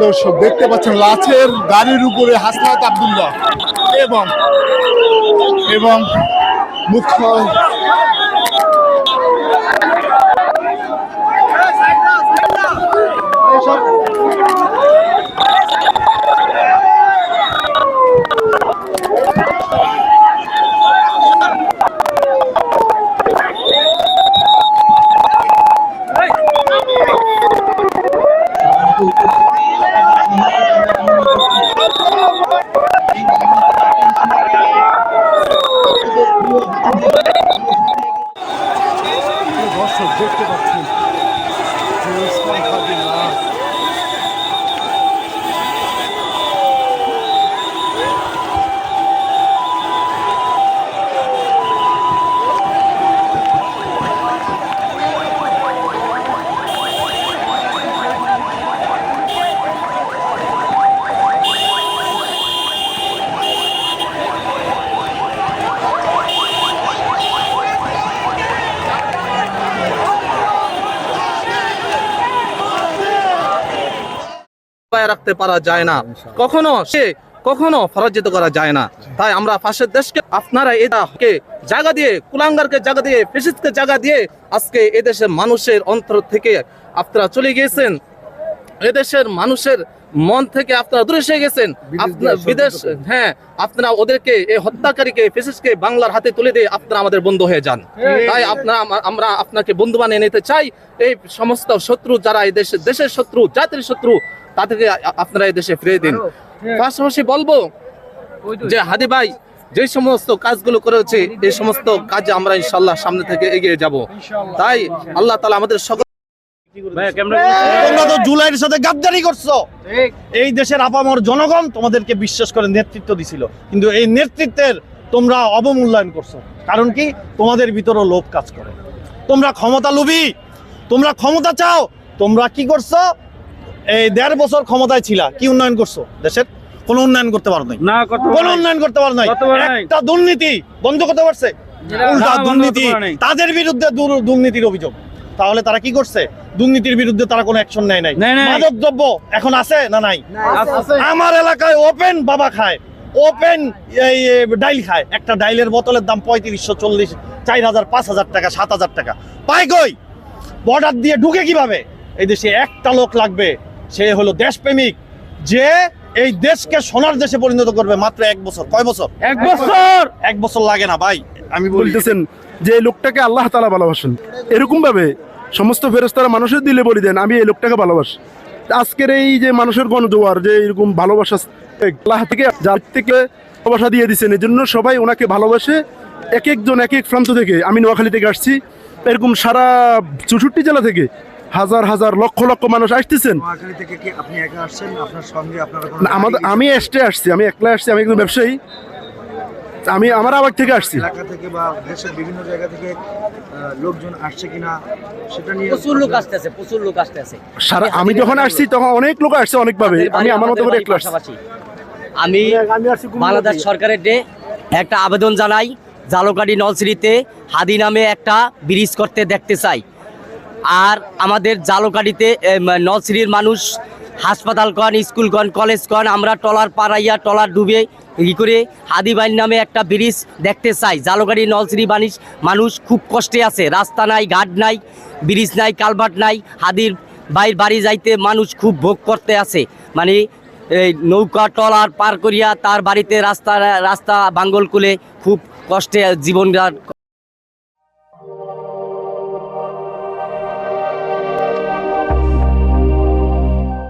দর্শক দেখতে পাচ্ছেন লাশের গাড়ির উপরে হাসনাত আব্দুল্লাহ এবং এবং মুখ্য দর্শক দেখতে পাচ্ছেন রাখতে পারা যায় না, কখনো পরাজিত করা যায় না। তাই আমরা পাশের দেশকে আপনারা এটাকে জায়গা দিয়ে, কুলাঙ্গারকে জায়গা দিয়ে, ফ্যাসিস্টকে জায়গা দিয়ে আজকে এদেশের মানুষের অন্তর থেকে আপনারা চলে গিয়েছেন, এদেশের মানুষের মন থেকে আপনারা দূরে সরে গেছেন। বিদেশ, হ্যাঁ, আপনারা ওদেরকে, এই হত্যাকারীকে, ফ্যাসিস্টকে বাংলার হাতে তুলে দিয়ে আপনারা আমাদের বন্ধু হয়ে যান। তাই আমরা আপনাকে বন্ধু বানিয়ে নিতে চাই। এই সমস্ত শত্রু যারা এই দেশের শত্রু, জাতির শত্রু, তাদেরকে আপনারা এই দেশে ফিরিয়ে দিন। পাশাপাশি বলবো যে হাদি ভাই যে সমস্ত কাজগুলো করেছে, এই সমস্ত কাজে আমরা ইনশাআল্লাহ সামনে থেকে এগিয়ে যাব। তাই আল্লাহ তাআলা আমাদের সকল তোমরা তো জুলাইয়ের সাথে গাদ্দারি করছো। এই দেশের আপামর জনগণ তোমাদেরকে বিশ্বাস করে নেতৃত্ব দিছিল, কিন্তু এই নেতৃত্বের তোমরা অবমূল্যায়ন করছো। কারণ কি? তোমাদের ভিতরে লোভ কাজ করে। তোমরা ক্ষমতা লোভী, তোমরা ক্ষমতা চাও। তোমরা কি করছো? এই 1.5 বছর ক্ষমতায় ছিলা, কি উন্নয়ন করছো? দেশের কোনো উন্নয়ন করতে পারো নাই, কোনো উন্নয়ন করতে পারো নাই। একটা দুর্নীতি বন্ধ করতে পারছে? উল্টা দুর্নীতি, তাদের বিরুদ্ধে দুর্নীতির অভিযোগ। তাহলে তারা কি করছে? দুর্নীতির বিরুদ্ধে তারা কোনো অ্যাকশন নেয় নাই। মাদক দ্রব্য এখন আছে না নাই? আমার এলাকায় ওপেন বাবা খায়, ওপেন এই ডাইল খায়। একটা ডাইলের বোতলের দাম 3540, 4000, 5000 টাকা, 7000 টাকা পায় কই? বর্ডার দিয়ে ঢুকে কিভাবে? এই দেশে একটা লোক লাগবে, সে হলো দেশপ্রেমিক, যে এই দেশকে সোনার দেশে পরিণত করবে। মাত্র 1 বছর। কয় বছর? 1 বছর। 1 বছর লাগে না ভাই। আমি বলতেছেন যে এই লোকটাকে আল্লাহ তাআলা ভালোবাসেন, এরকম ভাবে সমস্ত ফেরেশতারা মানুষের দিলে বলি দেন আমি এই লোকটাকে ভালোবাসি। আজকের এই যে মানুষের গণজোয়ার, যে এরকম ভালোবাসা আল্লাহ থেকে যার থেকে ভালোবাসা দিয়ে দিচ্ছেন, এই জন্য সবাই ওনাকে ভালোবাসে। এক একজন এক এক প্রান্ত থেকে, আমি নোয়াখালী থেকে আসছি, এরকম সারা 64 জেলা থেকে হাজার হাজার লক্ষ লক্ষ মানুষ আসতেছেন। আমি এসে আসছি, আমি একলা আসছি, আমি একজন ব্যবসায়ী, আমি আমার আবার থেকে আসছি। এলাকা থেকে বা দেশের বিভিন্ন জায়গা থেকে লোকজন আসছে কিনা সেটা নিয়ে প্রচুর লোক আসতেছে, প্রচুর লোক আসতেছে। সারা আমি যখন আসছি তখন অনেক লোক আসছে, অনেকভাবে। আমি আমার মতো করে একলা আসছি। আমি বাংলাদেশ সরকারের একটা আবেদন জানাই, জালকাঠি নলছিরিতে হাদি নামে একটা ব্রিজ করতে দেখতে চাই। আর আমাদের জালকাঠিতে নলছিরির মানুষ হাসপাতাল কন, স্কুল কন, কলেজ কন, আমরা ট্রলার পাড়াইয়া ট্রলার ডুবে ই করে হাদি বাইন নামে একটা ব্রিজ দেখতে চাই। জালকাঠি নলছিরি মানুষ খুব কষ্টে আছে, রাস্তা নাই, ঘাট নাই, ব্রিজ নাই, কালভার্ট নাই। হাদির বাইর বাড়ি যাইতে মানুষ খুব ভোগ করতে আছে, মানে এই নৌকা ট্রলার পার করিয়া তার বাড়িতে রাস্তা ভাঙ্গল কুলে খুব কষ্টে জীবন